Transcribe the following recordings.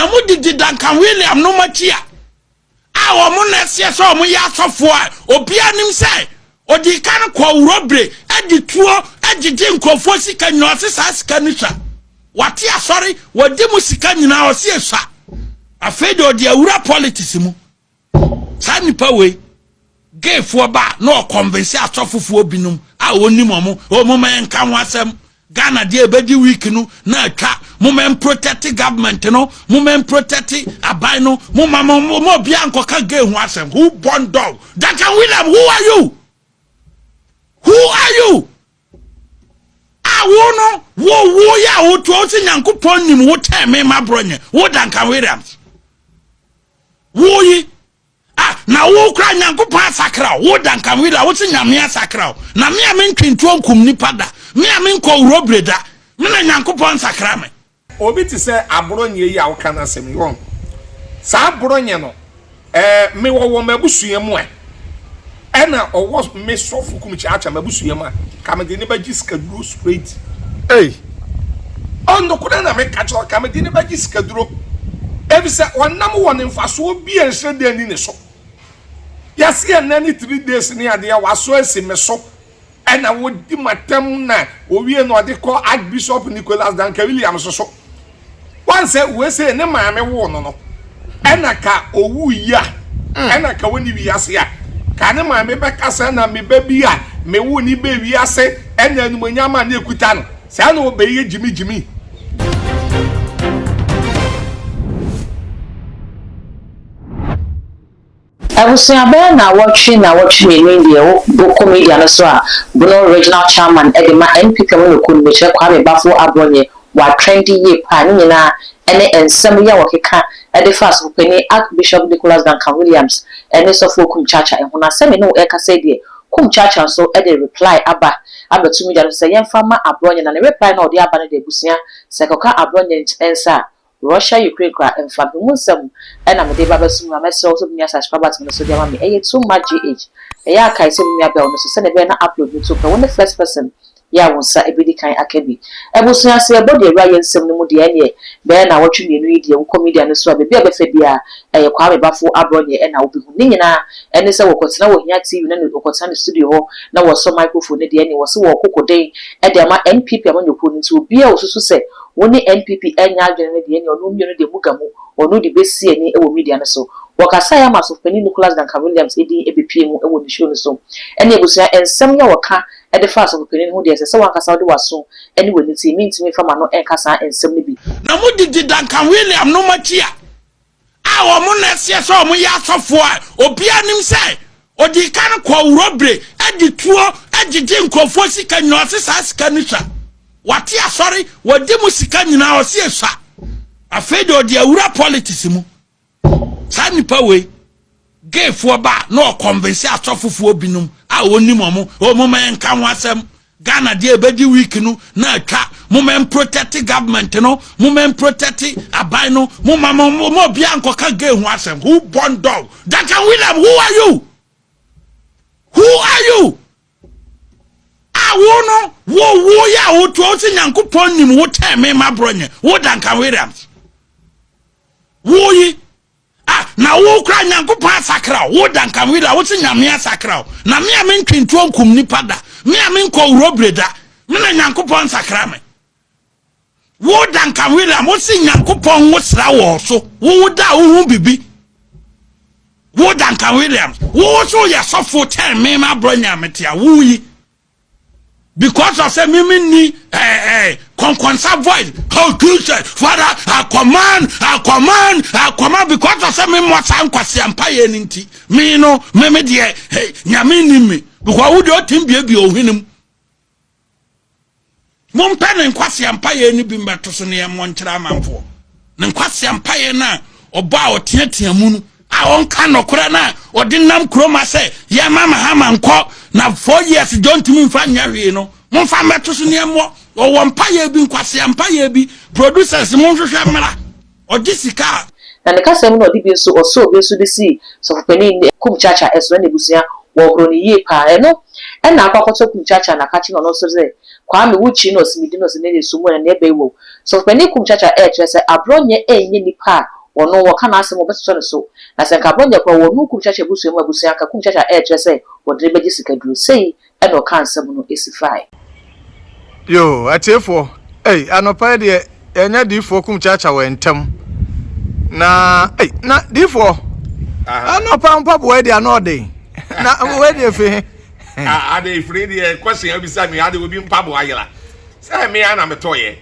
na mudi Duncan William no machia a omo na se so omo ya sofo a obia nim say odi kan kwa urobre adi tuo agije nkofo sika nyose sa sika nisha wati asori wodi mu sika nyina o se esha afede odi awura politics mu sa nipa we gefo ba no convince asofofo binum a onim omo man kan wasem Ghana de ebedi week no na atwa moment protect government no moment protect abai no mo bia nkoka ge hu asem who born dog Duncan William who are you wo ya wo to se Nyankopon nim wo teme ma bronye wo Duncan Williams wo yi na wo kra Nyankopon asakra wo Duncan William wo se nyame asakra na me ntwintu onkum nipa da me amenko urobreda me na Nyankopon sakra me obi ti se Abrony yi a wo kana asem yon sa Abrony no me wo mabusua mu ena owo me sofu kumchi acha mabusua mu ka me de ne baji skaduro straight on no kuna na me ka cho ka me de ne baji skaduro ebisa wonam won mfaso bi enhede ani ne so yasi enani 3 days ni ade ya waso esi me so ena wodi matam na owie no de call Archbishop Nicholas Duncan William so once we say ne maame wo no ena ka owu ya ena ka woni wiase a ka ne maame be kasa na me ba bi a me wo ni be wiase ena numonyama na ekuta no sa na obeye jimi Abusia be na watching me the comedian so a Bono regional chairman Edema NPP mo ko me che kwa me bafo Abrony wa trendy ye pa ni nyina ene ensem ya wokeka e de fast openi Archbishop Nicholas Duncan Williams ene so fo kum chacha e hona se me no e ka se de kum chacha so e de reply abatumi ja se yemfa ma Abrony na ne reply na odi aba na de busia se koka Abrony ensa Russia Ukraine cra and Fabimusum and I'm the Babasum also me subscribers to the Mammy too much GH. A kai so me about to send a banner upload YouTube when the first person ya won sa ebedi kan akabi ebusun ase ebodi ewra nsem no mu de ene be na watwe mienu yi de comedian so be be bia kwa me bafo Abrony e na obi hu ni nyina ene se wokotena wo hia TV na wokotena no studio ho na wo so microphone de ene wo se wo kokoden e de ma NPP amanyoko ni nti obi a osusu se woni NPP enya adwene de ene onu mienu de mugamu onu de besi eni e wo media no so wakasa ya maso pani Nicholas Duncan Williams edi ebepie mu e wo ni show no so ene ebusun ensem ya woka e de fast of pani hu de se wankasa de waso ene woni ti mi ntimi fama no enkasa ensem ne bi na mudi Duncan William no machia a omo na se so omo ya sofo a obia nim se odi kan kwa urobre adi tuo agije nkofo sika nyose sa sika nisha wati asori wodi mu sika nyina o se esha afede odi awura politics mu sa nipa we gefo ba no convince asofofo binum a onim omo man kan wasem Ghana de ebedi week no na atwa moment protect government no moment protect abai no mo bia nkoka ge hu asem who born dog Duncan William who are you wo ya wo to se Nyankopon nim wo teme ma bronye wo Duncan Williams wo yi na wo kra Nyankopon asakra wo Duncan William wo se nyame asakra na me ntwintu onkum nipa da me amenko urobreda me na Nyankopon sakra me wo Duncan William wo se Nyankopon wo sra wo so wo da wo hu bibi wo Duncan Williams wo so ya sofo ten me ma bronya metia wo yi because of say me ni conquensa voice how to say father I command because of say me mo san kwase ampa ye nti me no me de nyame ni me because wo de otim bia ohinim mo mpene kwase ampa ye ni bi mbeto so ne mo nkyira manfo ne kwase ampa ye na oba oteatea mu no a onka nokora na odinam kroma se ye mama ha manko na 4 years don't mean fa nyahwe no mo fa meto so ne mo o wompa ye bi nkwase ampa ye bi producers mo hwehwe mra odisika na ne kasa mu no di bi so oso bi so de si so pani kum chacha eso na ebusia wo horo ni ye pa eno na akwakoto kum chacha na kachi no so ze Kwame wuchi no simidi no se ne sumo na ebe wo so pani kum chacha say Abrony enye nipa ono wo kana asem obeso so na se Abrony kwa wo nu kum chacha busu mu abusu aka kum chacha say wo de beji sikaduru sei e no kan asem no esify yo atefo anopa de enya difo kum chacha wo entem na na difo anopa mpapo de anode na we de fe ade free the question you be say me ade obi mpabo ayela say me ana metoye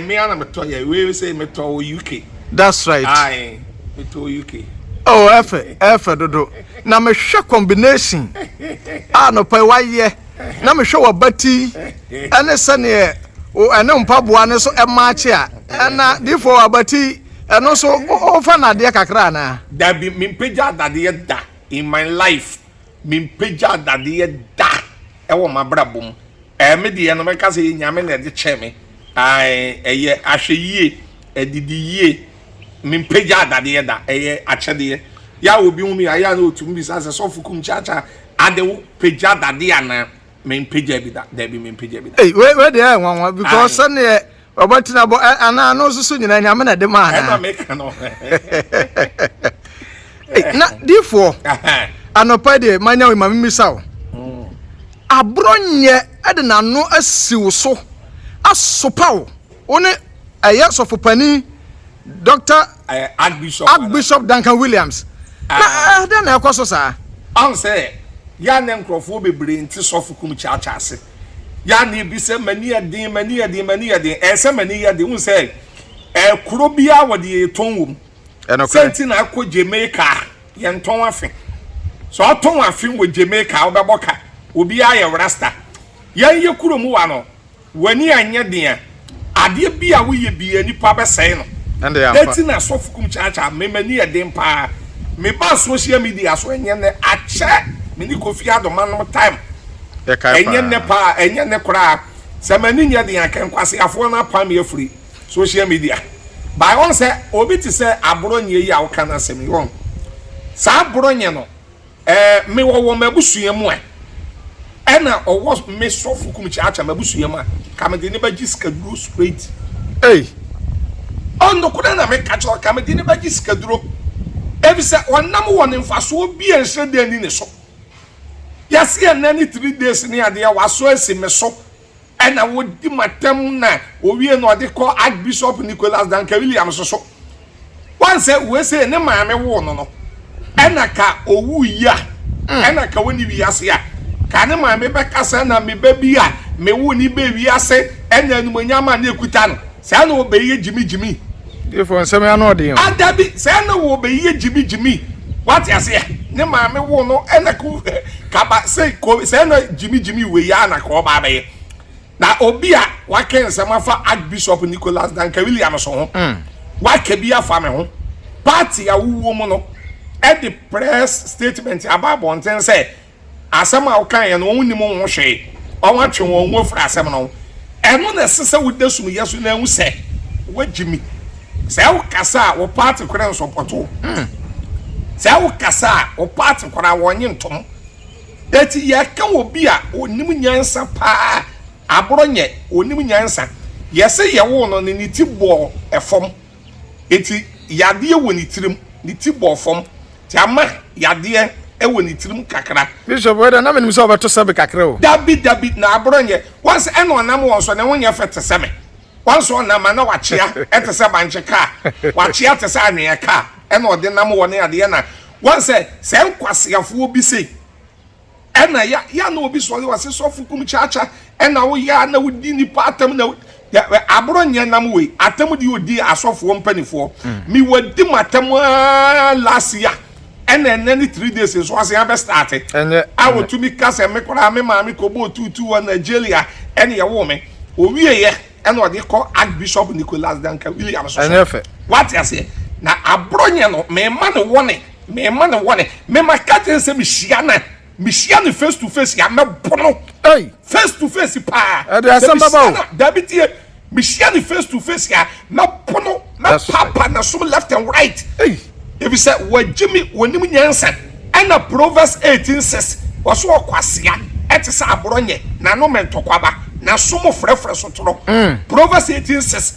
me ana metoye we say meto UK. That's right. Meto UK. Oh efe dodo na me hwe combination anopa waye na me hwe wabati ene sane o ene mpabo ane so emache a na difo wabati eno so o fa na de kakra na da be me peja dade da in my life min peja dade da e wo mabrabom me de no meka se nyame na de che me eye ahweyie edidiyie min peja dade da eye achede ya obi hu mi aya na otum bi sa se sofukum chacha ade wo peja dade ana min peja bi da bi min peja bi da we dey nwanwa because sane obatina bo ana no susu nyina nyame na de ma na meka no na difo anopa de manya we mamimisa wo Abrony ade na no asiw so asopaw one aya sofopani Dr. Archbishop Duncan Williams na ade na ekoso sa on say ya ne nkrofo bebre nti sofukum chacha ase ya ne bi se mani ade ese mani ade hu say kuro bia wode etonwom senti na akọ Jamaica ye nton afi so aton afi wo Jamaica obeboka obi aye rasta ye kuro mu wa no wani anya den ade bia wo ye bia nipa besai no ande ya eti na sofukum chacha me mani ade mpa me ba social media so enye ne ache me ni Kofi Adoma no time enye ne pa enye ne kura se mani nya den akankwase afo na pa me afuri social media by one say obi ti say Abrony yi a wo kana semi won sa Abrony no me wo mabusua mu a na owo me sofukum chacha mabusua mu a kamede ne baji skaduro straight on no kuna na me kacho kamede ne baji skaduro ebisa wonam won mfaso obi enhede ani ne so yase enani 3 days ni ade ya waso esi me so ena wodi matam na owie no de call Archbishop Nicholas Duncan Williams so once we say ne maame wo no ena ka owu ya ena ka woni wiase a ka ne maame be kasa na me baby a me wo ni be wiase ena nu manyama na ekuta no say na obeye jimi ifo nseme ano de adabi say na wo obeye jimi what you say ne maame wo no ena ku ka ba say na jimi we ya na ka oba be na obi a waken semafa Archbishop Nicholas Duncan Williams so ho wake bia fa me ho party a wuwo mu no at the press statement about bonten say asema ukan ye no wonim ho hwe o watwe won wo fra asem no eno na sese wudasum yeso na hu se wagimi se wo kasa wo party kora nsopoto se wo kasa wo party kora wonye ntom eti ye kan obi a onim nyansa pa Abrony onim nyansa yese ye wo no ni tibo efom eti yade wo ni tirim ni tibo fom ti ama yade e wo ni tirim kakra Bishop weda na menim so obeto sabe kakra o dabi na Abrony once eno nam won so na wonya fete seme once on na ma na wachia etese banche ka wachia tese anwe ka eno de nam wo ne ade na once se nkwasiafo obi sei ena ya na obi so wase sofukum chacha ena wo ya na wodi ni patam na Abrony nam we atam di odi asofo mpanifo mi wadi matam last year ena ni 3 days so wase ya be start awo to mi kase me kora me ma me ko bo tutu wa Nigeria ena ye wo me owie ye ena odi ko Archbishop Nicholas Duncan Williams so what you say na Abrony no me ma no wone me ma ka tense mi hia na Michian face to face ya me bono face to face pa Dabitie Michian face to face ya na bono na papa na so left and right if you say wajimi wonim nyansa and Proverbs 18 says waso kwasia etisa Abrony na no mentokwaba na somo frɛfrɛ so toro Proverbs 18:6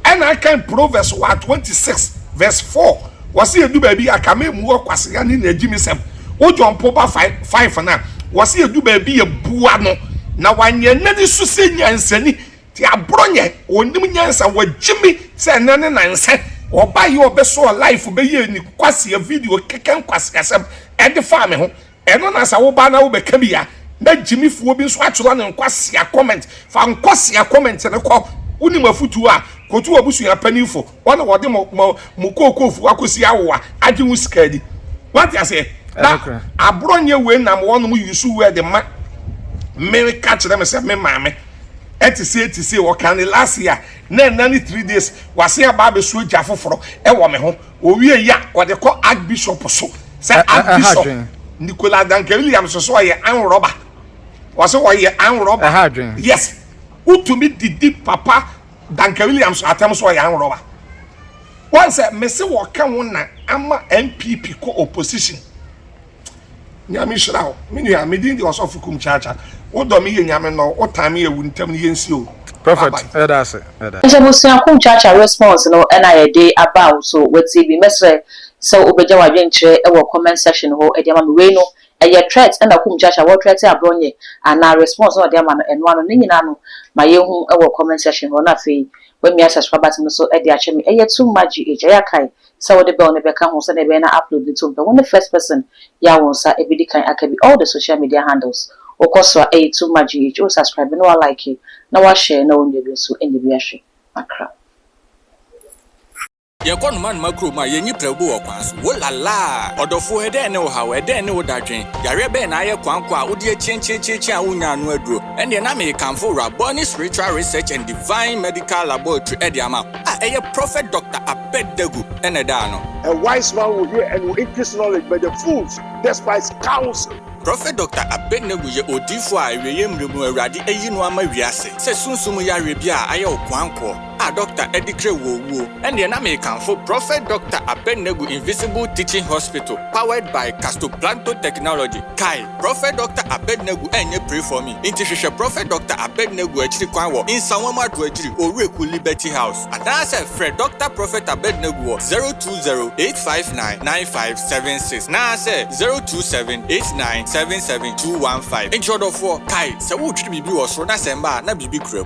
and I can Proverbs 26 verse 4 wɔsi edu baabi akame mu kwasega ni na agimi sɛm wo John Popa 5 na wɔsi edu baabi yɛ bua no na wanyɛ nani so sɛ nyansani ti Abrony onim nyansa wagimi sɛ nane nanse oba yi obeso life be ye ni kwase video keken kwase kasem e de fa me ho eno na sa wo ba na wo be ka bia na jimi fuo bi so aturo ne kwase comment fa kwase comment ne ko uni mafutu a kotu obusu ya panifo wona wode mo kokofu akosi awoa age wu skadi what you say na Abrony we na mo wono mu yusu we de ma me ka kire me se me maame eti wo kan last year na 3 days wase aba be so gya foforo e wo me ho owie ya wo de ko archbishop so say archbishop Nicola Duncan Williams so ye an roba wase wo ye an roba yes utumi didi papa Duncan Williams atam so ye an roba once me se wo kan wo na ama NPP ko opposition nyame shira ho me nua me din di osofu kum chacha wo do me ye nyame no wo time ye wu ntam ye nsi o perfect that's it Ejabusia kum chacha response no na ye dey about so we TV mesre so obeja wa dwenkyere e wo comment section ho e dey ma me we no e ye threat na kum chacha wo threat Abrony and na response no dey ma no eno ano ne nyina no ma ye hu e wo comment section ho na fe when me subscribe button so e dey ache me e ye too much e ya kai so the bell never come so never na upload the tune but when the first person ya won sa e be kan akabi all the social media handles okoso a too much o subscribe no like it na wa share na on the so en bi ahwe akra ye kono man makro ma ye nyi prabu okwanso wolala odofo ede ne wo hawe ede ne wo dadwen yare be na ye kwankwa odi chenchecheche a wonya no aduro ende na me kanfo Abrony spiritual research and divine medical laboratory ede ama eye prophet Dr. Abednego ene da no a wise man will hear and will increase knowledge, but the fools despise counsel. Prophet Dr. Abednego ye odifo a weye mremu awrade eyi no ama wiase se sunsum ya rebia aye okwanko Dr. Edikre wo and na me kanfo Prophet Dr. Abednego Invisible Teaching Hospital powered by Castoplanto Technology kai Prophet Dr. Abednego enye pray for me intihwehwe Prophet Dr. Abednego achiri kwan wo insanwama ado achiri Oreku Liberty House adase Fred Dr. Prophet Abednego 020-859-9576 na say 027-8977-215 intro do for kai se wo twiri bibi wo so na semba na bibi kura